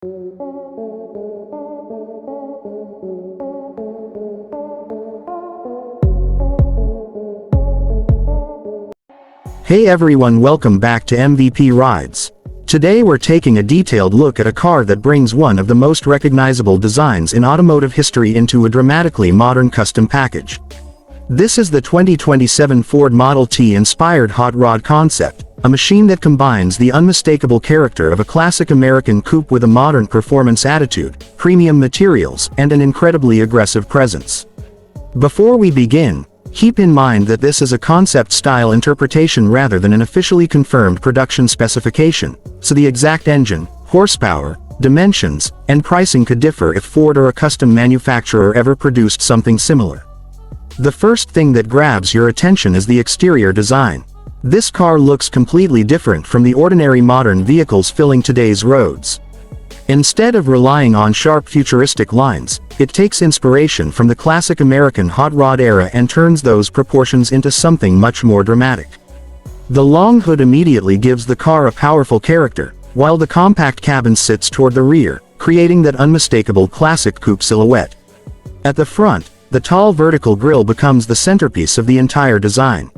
Hey everyone, welcome back to MVP Rides. Today we're taking a detailed look at a car that brings one of the most recognizable designs in automotive history into a dramatically modern custom package. This is the 2027 Ford Model T inspired hot rod concept, a machine that combines the unmistakable character of a classic American coupe with a modern performance attitude, premium materials, and an incredibly aggressive presence. Before we begin, keep in mind that this is a concept-style interpretation rather than an officially confirmed production specification, so the exact engine, horsepower, dimensions, and pricing could differ if Ford or a custom manufacturer ever produced something similar. The first thing that grabs your attention is the exterior design. This car looks completely different from the ordinary modern vehicles filling today's roads. Instead of relying on sharp futuristic lines, it takes inspiration from the classic American hot rod era and turns those proportions into something much more dramatic. The long hood immediately gives the car a powerful character, while the compact cabin sits toward the rear, creating that unmistakable classic coupe silhouette. At the front, the tall vertical grille becomes the centerpiece of the entire design.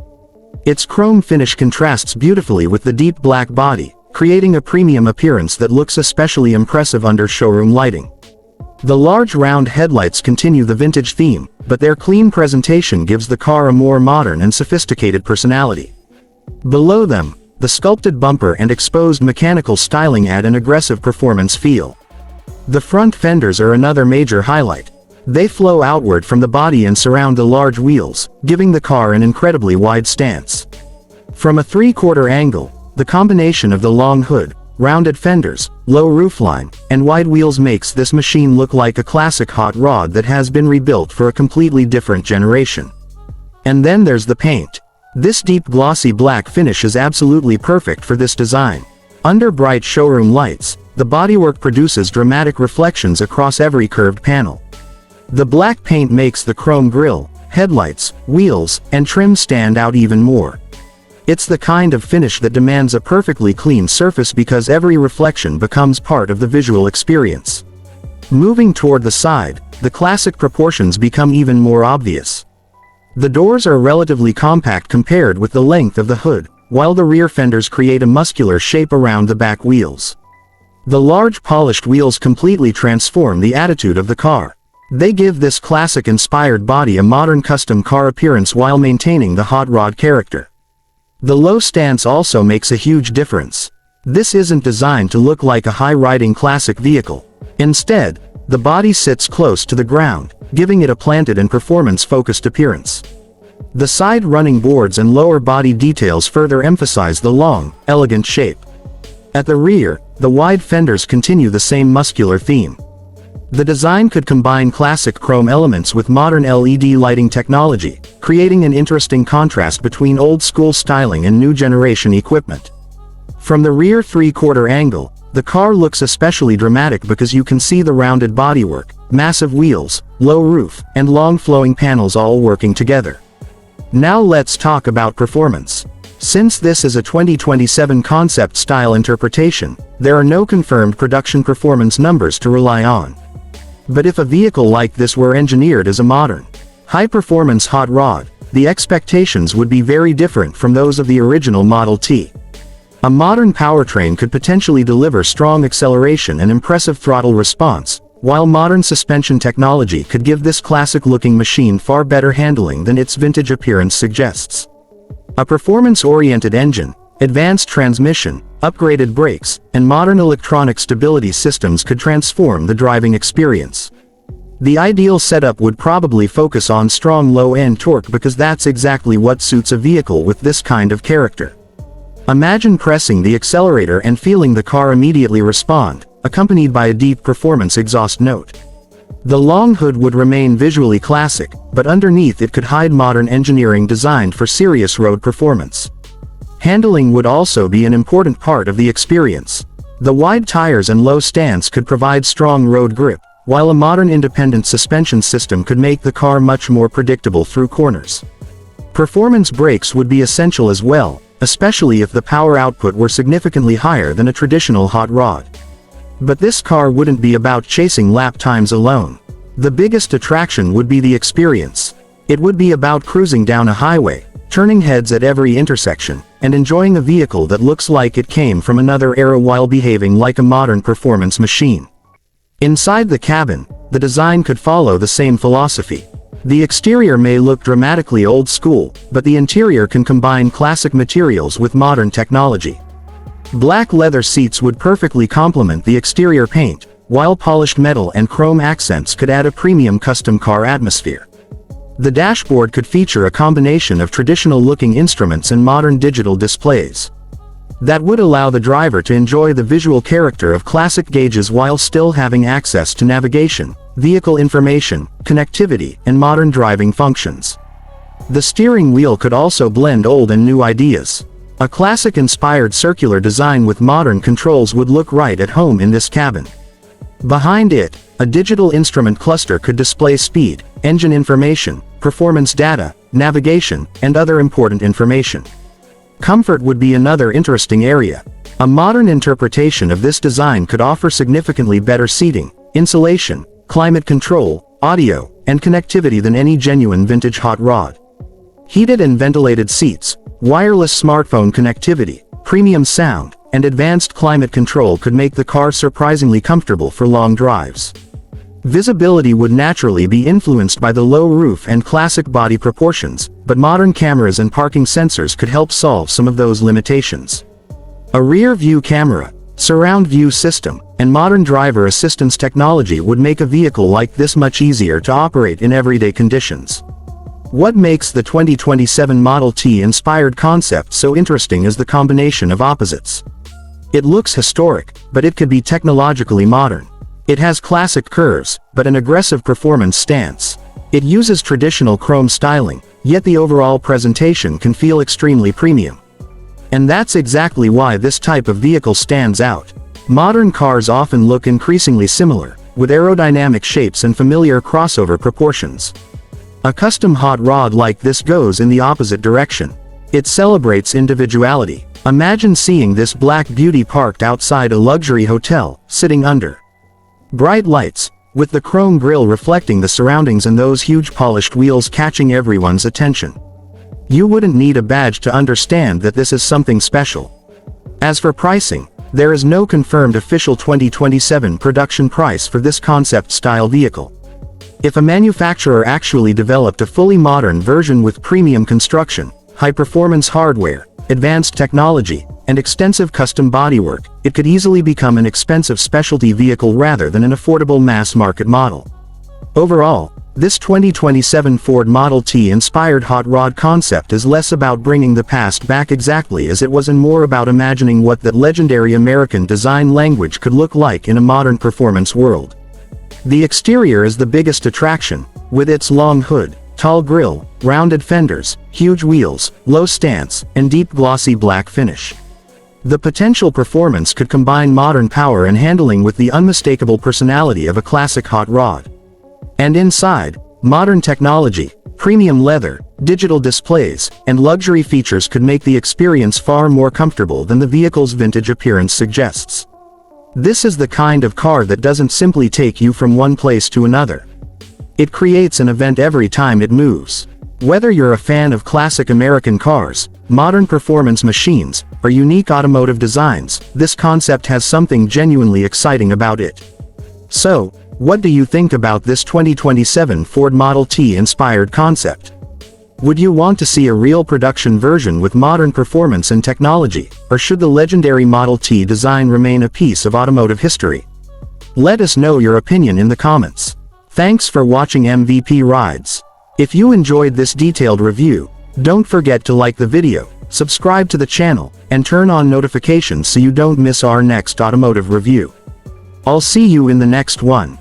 Its chrome finish contrasts beautifully with the deep black body, creating a premium appearance that looks especially impressive under showroom lighting. The large round headlights continue the vintage theme, but their clean presentation gives the car a more modern and sophisticated personality. Below them, the sculpted bumper and exposed mechanical styling add an aggressive performance feel. The front fenders are another major highlight. They flow outward from the body and surround the large wheels, giving the car an incredibly wide stance. From a three-quarter angle, the combination of the long hood, rounded fenders, low roofline, and wide wheels makes this machine look like a classic hot rod that has been rebuilt for a completely different generation. And then there's the paint. This deep glossy black finish is absolutely perfect for this design. Under bright showroom lights, the bodywork produces dramatic reflections across every curved panel. The black paint makes the chrome grille, headlights, wheels, and trim stand out even more. It's the kind of finish that demands a perfectly clean surface because every reflection becomes part of the visual experience. Moving toward the side, the classic proportions become even more obvious. The doors are relatively compact compared with the length of the hood, while the rear fenders create a muscular shape around the back wheels. The large polished wheels completely transform the attitude of the car. They give this classic-inspired body a modern custom car appearance while maintaining the hot rod character. The low stance also makes a huge difference. This isn't designed to look like a high-riding classic vehicle. Instead, the body sits close to the ground, giving it a planted and performance-focused appearance. The side running boards and lower body details further emphasize the long, elegant shape. At the rear, the wide fenders continue the same muscular theme. The design could combine classic chrome elements with modern LED lighting technology, creating an interesting contrast between old-school styling and new-generation equipment. From the rear three-quarter angle, the car looks especially dramatic because you can see the rounded bodywork, massive wheels, low roof, and long flowing panels all working together. Now let's talk about performance. Since this is a 2027 concept-style interpretation, there are no confirmed production performance numbers to rely on. But if a vehicle like this were engineered as a modern, high-performance hot rod, the expectations would be very different from those of the original Model T. A modern powertrain could potentially deliver strong acceleration and impressive throttle response, while modern suspension technology could give this classic-looking machine far better handling than its vintage appearance suggests. A performance-oriented engine, advanced transmission, upgraded brakes, and modern electronic stability systems could transform the driving experience. The ideal setup would probably focus on strong low-end torque because that's exactly what suits a vehicle with this kind of character. Imagine pressing the accelerator and feeling the car immediately respond, accompanied by a deep performance exhaust note. The long hood would remain visually classic, but underneath it could hide modern engineering designed for serious road performance. Handling would also be an important part of the experience. The wide tires and low stance could provide strong road grip, while a modern independent suspension system could make the car much more predictable through corners. Performance brakes would be essential as well, especially if the power output were significantly higher than a traditional hot rod. But this car wouldn't be about chasing lap times alone. The biggest attraction would be the experience. It would be about cruising down a highway, turning heads at every intersection, and enjoying a vehicle that looks like it came from another era while behaving like a modern performance machine. Inside the cabin, the design could follow the same philosophy. The exterior may look dramatically old school, but the interior can combine classic materials with modern technology. Black leather seats would perfectly complement the exterior paint, while polished metal and chrome accents could add a premium custom car atmosphere. The dashboard could feature a combination of traditional-looking instruments and modern digital displays. That would allow the driver to enjoy the visual character of classic gauges while still having access to navigation, vehicle information, connectivity, and modern driving functions. The steering wheel could also blend old and new ideas. A classic-inspired circular design with modern controls would look right at home in this cabin. Behind it, a digital instrument cluster could display speed, engine information, performance data, navigation, and other important information. Comfort would be another interesting area. A modern interpretation of this design could offer significantly better seating, insulation, climate control, audio, and connectivity than any genuine vintage hot rod. Heated and ventilated seats, wireless smartphone connectivity, premium sound, and advanced climate control could make the car surprisingly comfortable for long drives. Visibility would naturally be influenced by the low roof and classic body proportions, but modern cameras and parking sensors could help solve some of those limitations. A rear-view camera, surround view system, and modern driver assistance technology would make a vehicle like this much easier to operate in everyday conditions. What makes the 2027 Model T inspired concept so interesting is the combination of opposites. It looks historic, but it could be technologically modern. It has classic curves, but an aggressive performance stance. It uses traditional chrome styling, yet the overall presentation can feel extremely premium. And that's exactly why this type of vehicle stands out. Modern cars often look increasingly similar, with aerodynamic shapes and familiar crossover proportions. A custom hot rod like this goes in the opposite direction. It celebrates individuality. Imagine seeing this black beauty parked outside a luxury hotel, sitting under bright lights, with the chrome grille reflecting the surroundings and those huge polished wheels catching everyone's attention. You wouldn't need a badge to understand that this is something special. As for pricing, there is no confirmed official 2027 production price for this concept-style vehicle. If a manufacturer actually developed a fully modern version with premium construction, high-performance hardware, advanced technology, and extensive custom bodywork, it could easily become an expensive specialty vehicle rather than an affordable mass-market model. Overall, this 2027 Ford Model T inspired hot rod concept is less about bringing the past back exactly as it was and more about imagining what that legendary American design language could look like in a modern performance world. The exterior is the biggest attraction, with its long hood, tall grille, rounded fenders, huge wheels, low stance, and deep glossy black finish. The potential performance could combine modern power and handling with the unmistakable personality of a classic hot rod. And inside, modern technology, premium leather, digital displays, and luxury features could make the experience far more comfortable than the vehicle's vintage appearance suggests. This is the kind of car that doesn't simply take you from one place to another. It creates an event every time it moves. Whether you're a fan of classic American cars, modern performance machines, or unique automotive designs, this concept has something genuinely exciting about it. So, what do you think about this 2027 Ford Model T inspired concept? Would you want to see a real production version with modern performance and technology, or should the legendary Model T design remain a piece of automotive history? Let us know your opinion in the comments. Thanks for watching MVP Rides. If you enjoyed this detailed review, don't forget to like the video, subscribe to the channel, and turn on notifications so you don't miss our next automotive review. I'll see you in the next one.